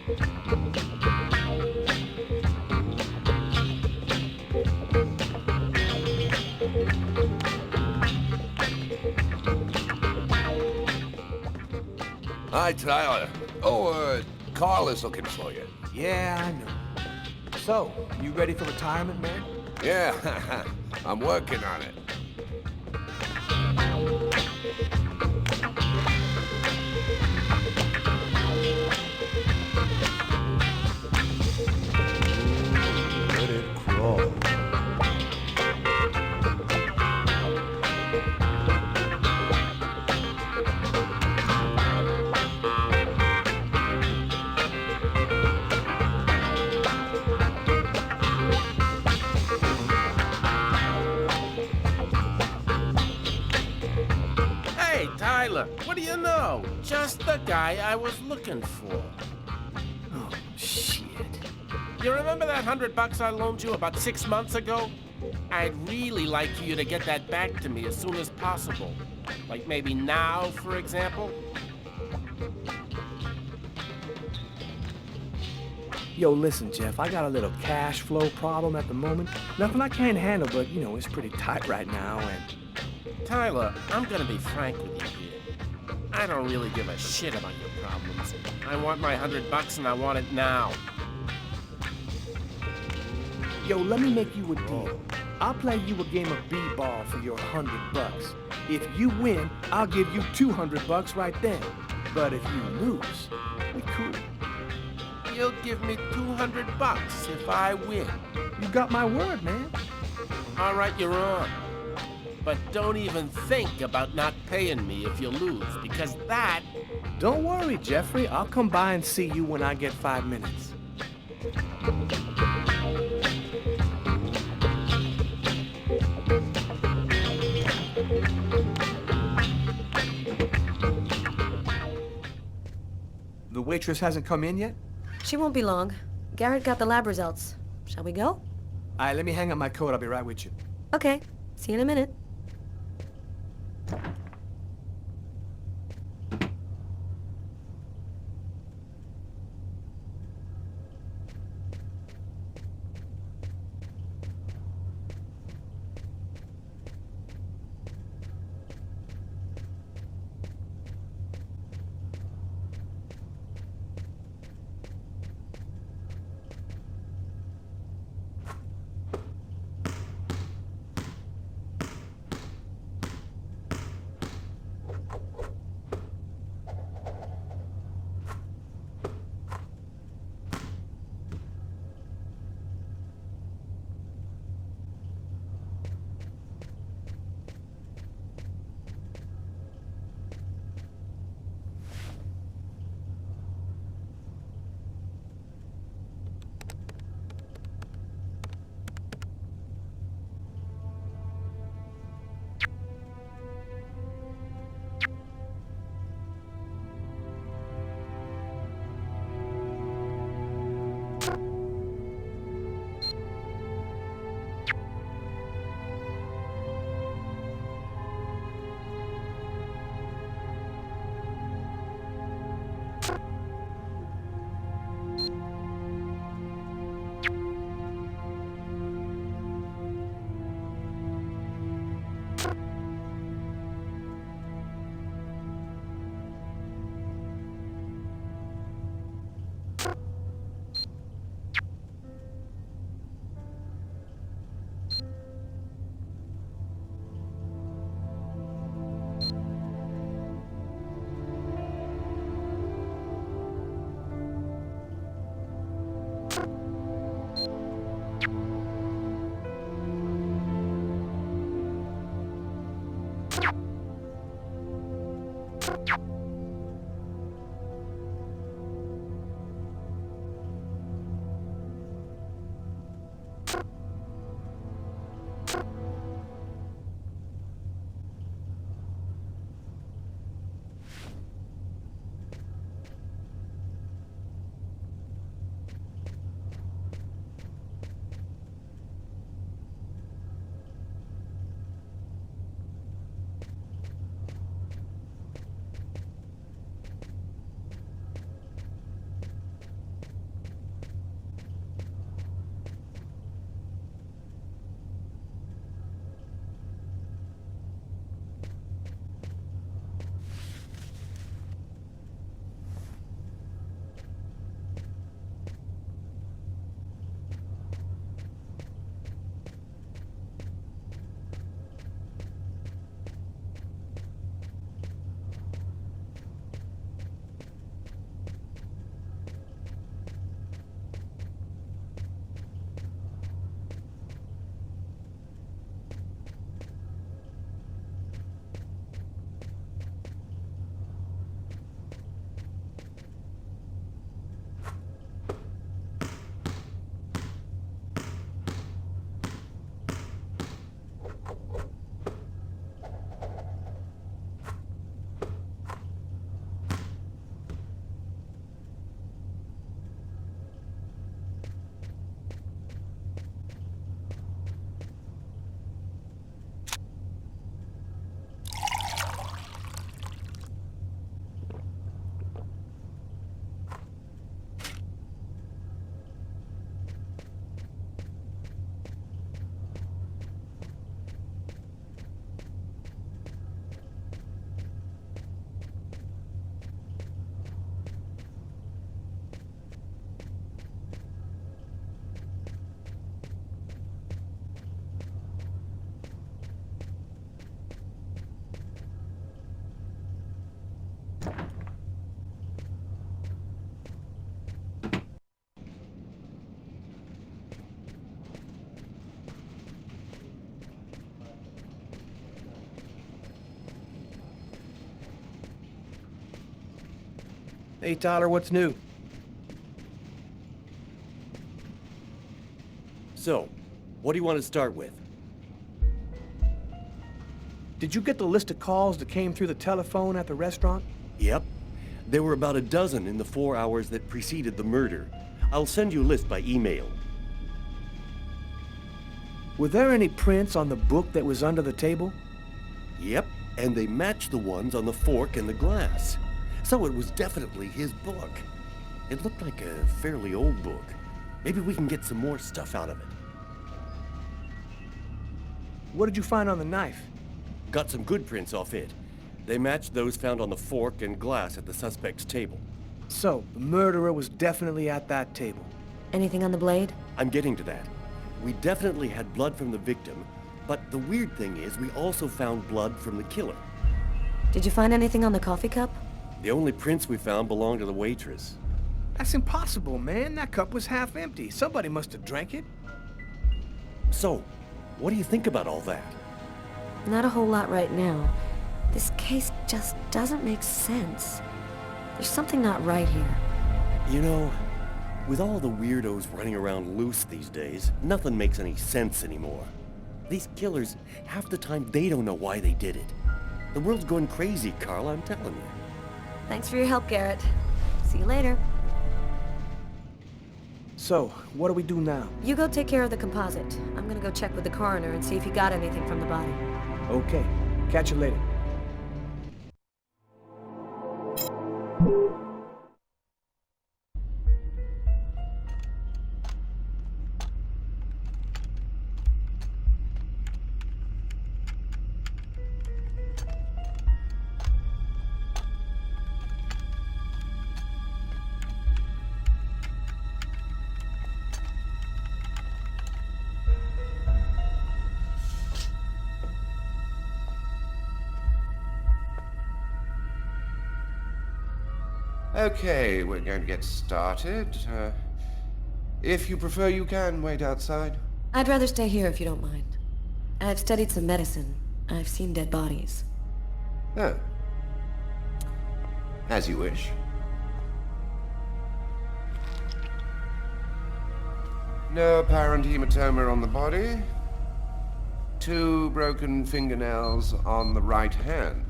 Hi, Tyler. Oh, Carl is looking for you. Yeah, I know. So, you ready for retirement, man? Yeah, I'm working on it. Let it crawl. Hey, Tyler, what do you know? Just the guy I was looking for. Oh, shit. You remember that $100 I loaned you about 6 months ago? I'd really like for you to get that back to me as soon as possible. Like maybe now, for example? Yo, listen, Jeff, I got a little cash flow problem at the moment. Nothing I can't handle, but, you know, it's pretty tight right now, and... Tyler, I'm gonna be frank with you here. I don't really give a shit about your problems. I want my $100 and I want it now. Yo, let me make you a deal. I'll play you a game of b-ball for your $100. If you win, I'll give you $200 right then. But if you lose, we cool. You'll give me $200 if I win. You got my word, man. All right, you're on. But don't even think about not paying me if you lose, because that... Don't worry, Jeffrey. I'll come by and see you when I get 5 minutes. The waitress hasn't come in yet? She won't be long. Garrett got the lab results. Shall we go? All right, let me hang up my coat. I'll be right with you. Okay. See you in a minute. Hey, Tyler, what's new? So, what do you want to start with? Did you get the list of calls that came through the telephone at the restaurant? Yep. There were about a dozen in the 4 hours that preceded the murder. I'll send you a list by email. Were there any prints on the book that was under the table? Yep, and they matched the ones on the fork and the glass. So it was definitely his book. It looked like a fairly old book. Maybe we can get some more stuff out of it. What did you find on the knife? Got some good prints off it. They matched those found on the fork and glass at the suspect's table. So, the murderer was definitely at that table. Anything on the blade? I'm getting to that. We definitely had blood from the victim, but the weird thing is we also found blood from the killer. Did you find anything on the coffee cup? The only prints we found belonged to the waitress. That's impossible, man. That cup was half empty. Somebody must have drank it. So, what do you think about all that? Not a whole lot right now. This case just doesn't make sense. There's something not right here. You know, with all the weirdos running around loose these days, nothing makes any sense anymore. These killers, half the time they don't know why they did it. The world's going crazy, Carla, I'm telling you. Thanks for your help, Garrett. See you later. So, what do we do now? You go take care of the composite. I'm gonna go check with the coroner and see if he got anything from the body. Okay. Catch you later. Okay, we're going to get started. If you prefer, you can wait outside. I'd rather stay here if you don't mind. I've studied some medicine. I've seen dead bodies. Oh. As you wish. No apparent hematoma on the body. 2 broken fingernails on the right hand.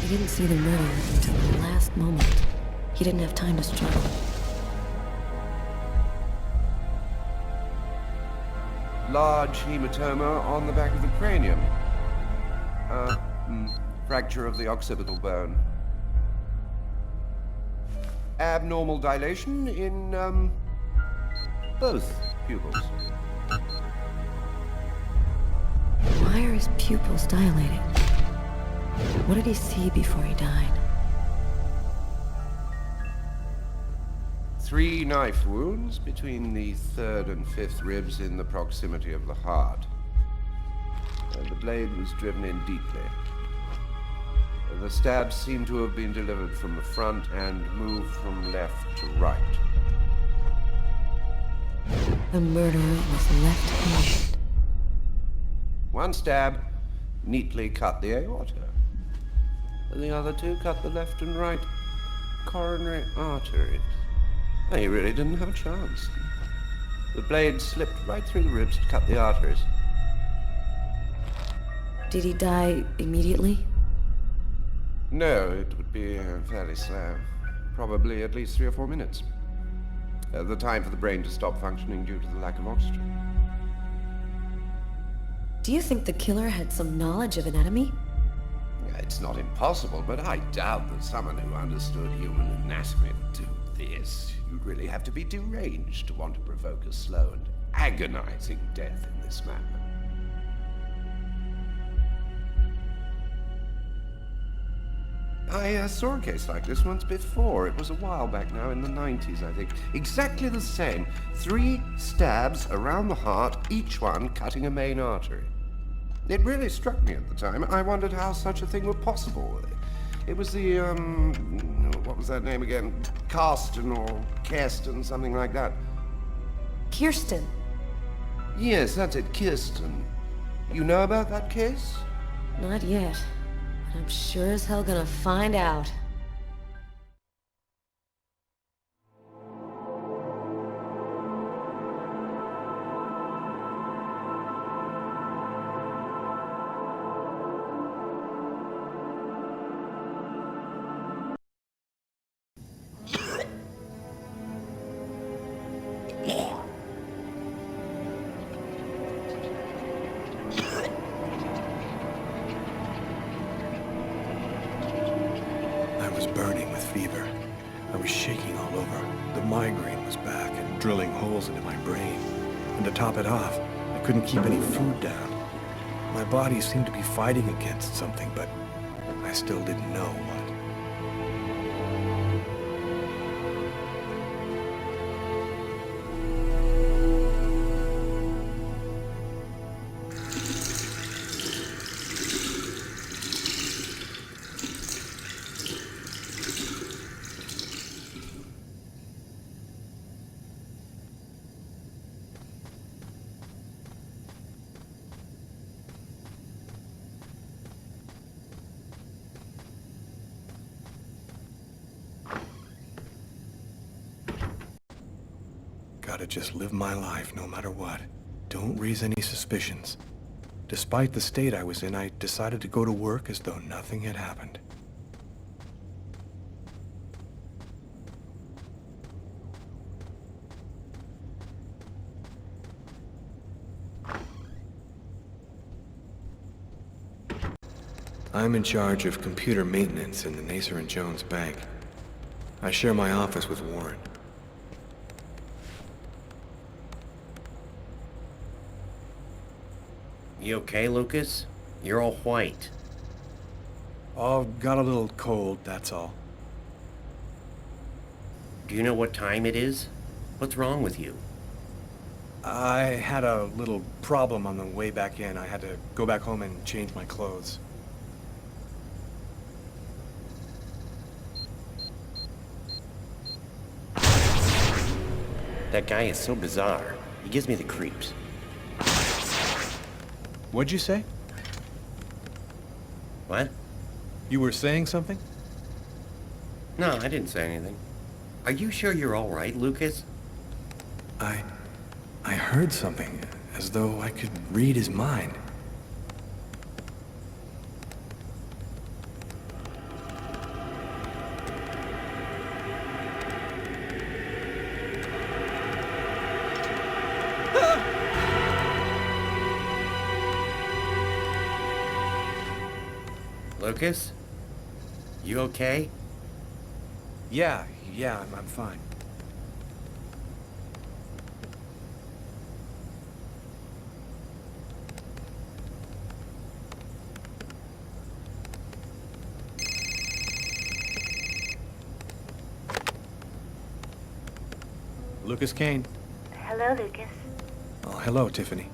He didn't see the murder until the last moment. He didn't have time to struggle. Large hematoma on the back of the cranium. Fracture of the occipital bone. Abnormal dilation in, both pupils. Why are his pupils dilating? What did he see before he died? 3 knife wounds between the 3rd and 5th ribs in the proximity of the heart. The blade was driven in deeply. The stabs seem to have been delivered from the front and moved from left to right. The murderer was left-handed. 1 stab neatly cut the aorta. The other 2 cut the left and right coronary arteries. He really didn't have a chance. The blade slipped right through the ribs to cut the arteries. Did he die immediately? No, it would be fairly slow. Probably at least 3 or 4 minutes. The time for the brain to stop functioning due to the lack of oxygen. Do you think the killer had some knowledge of anatomy? It's not impossible, but I doubt that someone who understood human anatomy would do this. You'd really have to be deranged to want to provoke a slow and agonizing death in this manner. I saw a case like this once before. It was a while back now, in the 90s, I think. Exactly the same. 3 stabs around the heart, each one cutting a main artery. It really struck me at the time. I wondered how such a thing were possible. It was the, what was that name again? Karsten or Kirsten, something like that. Kirsten. Yes, that's it, Kirsten. You know about that case? Not yet. But I'm sure as hell gonna find out. all over. The migraine was back and drilling holes into my brain. And to top it off, I couldn't keep any food down. My body seemed to be fighting against something, but I still didn't know what. Gotta just live my life no matter what. Don't raise any suspicions. Despite the state I was in, I decided to go to work as though nothing had happened. I'm in charge of computer maintenance in the Nacer and Jones Bank. I share my office with Warren. You okay, Lucas? You're all white. Oh, got a little cold, that's all. Do you know what time it is? What's wrong with you? I had a little problem on the way back in. I had to go back home and change my clothes. That guy is so bizarre. He gives me the creeps. What'd you say? What? You were saying something? No, I didn't say anything. Are you sure you're all right, Lucas? I heard something, as though I could read his mind. Lucas? You okay? Yeah, I'm fine. Lucas Kane. Hello, Lucas. Oh, hello, Tiffany.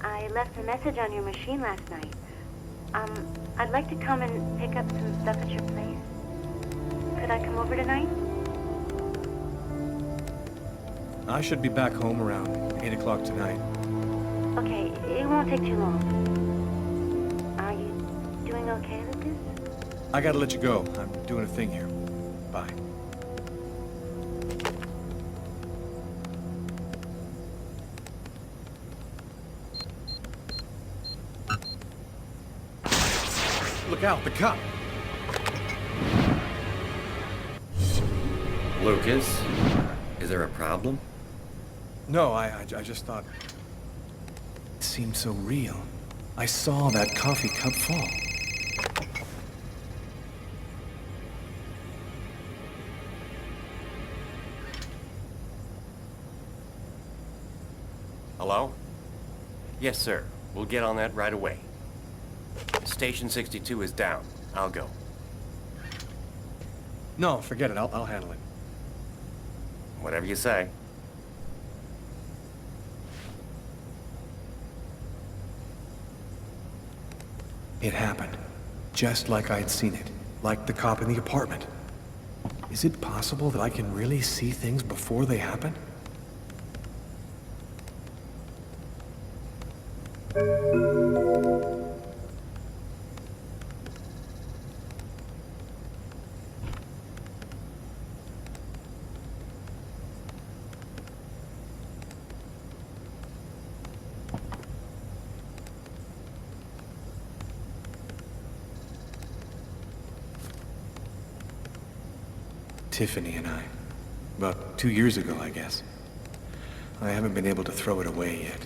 I left a message on your machine last night. I'd like to come and pick up some stuff at your place. Could I come over tonight? I should be back home around 8 o'clock tonight. Okay, it won't take too long. Are you doing okay, Lucas? I gotta let you go. I'm doing a thing here. Bye. Look out, the cop! Lucas? Is there a problem? No, I just thought... It seemed so real. I saw that coffee cup fall. Hello? Yes, sir. We'll get on that right away. Station 62 is down. I'll go. No, forget it. I'll handle it. Whatever you say. It happened. Just like I'd seen it. Like the cop in the apartment. Is it possible that I can really see things before they happen? Tiffany and I. About 2 years ago, I guess. I haven't been able to throw it away yet.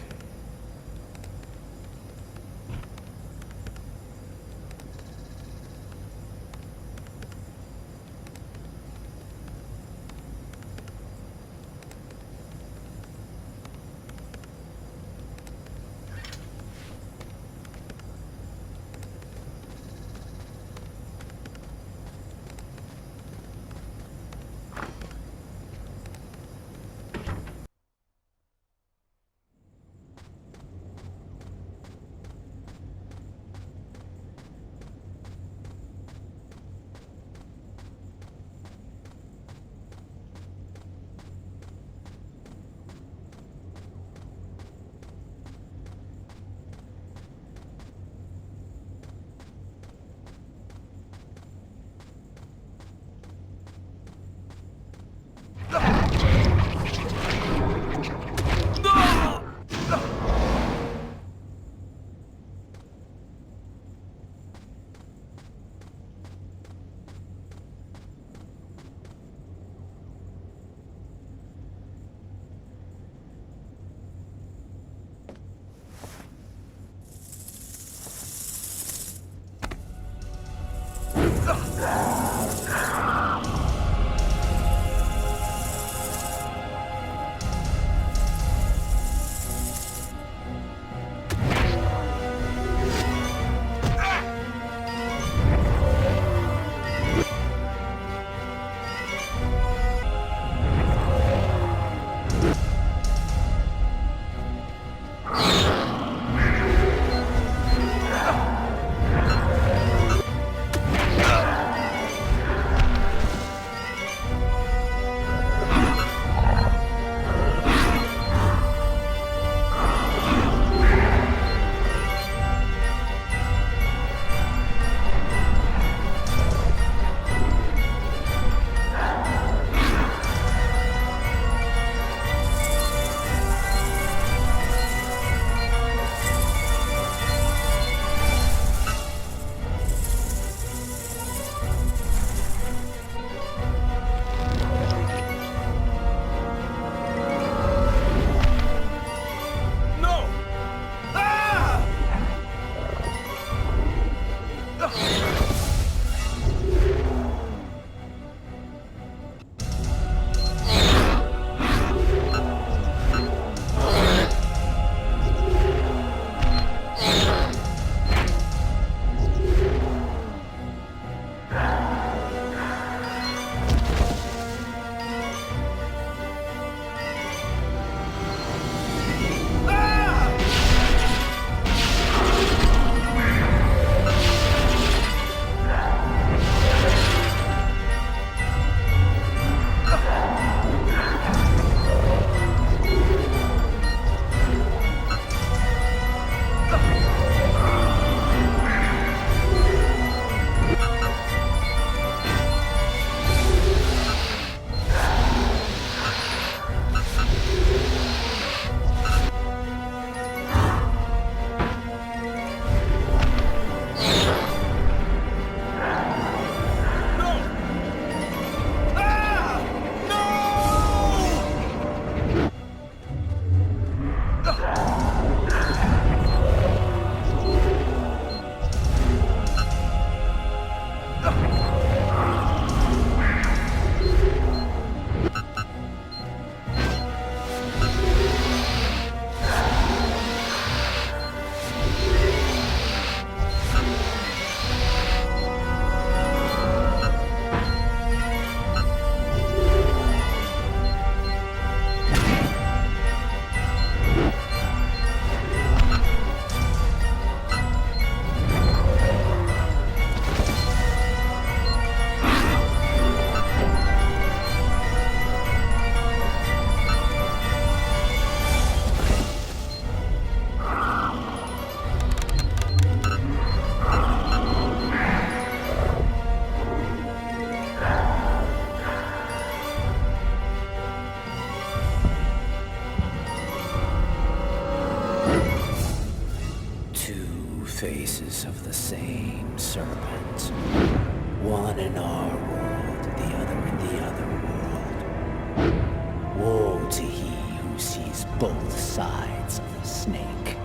eyes of the same serpent. One in our world, the other in the other world. Woe to he who sees both sides of the snake.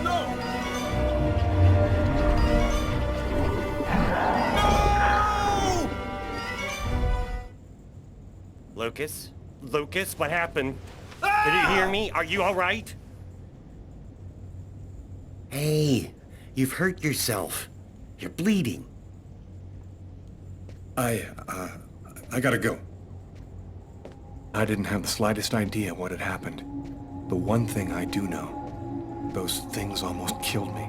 No! Lucas? Lucas, what happened? Did you hear me? Are you all right? Hey, you've hurt yourself. You're bleeding. I gotta go. I didn't have the slightest idea what had happened. The one thing I do know, those things almost killed me.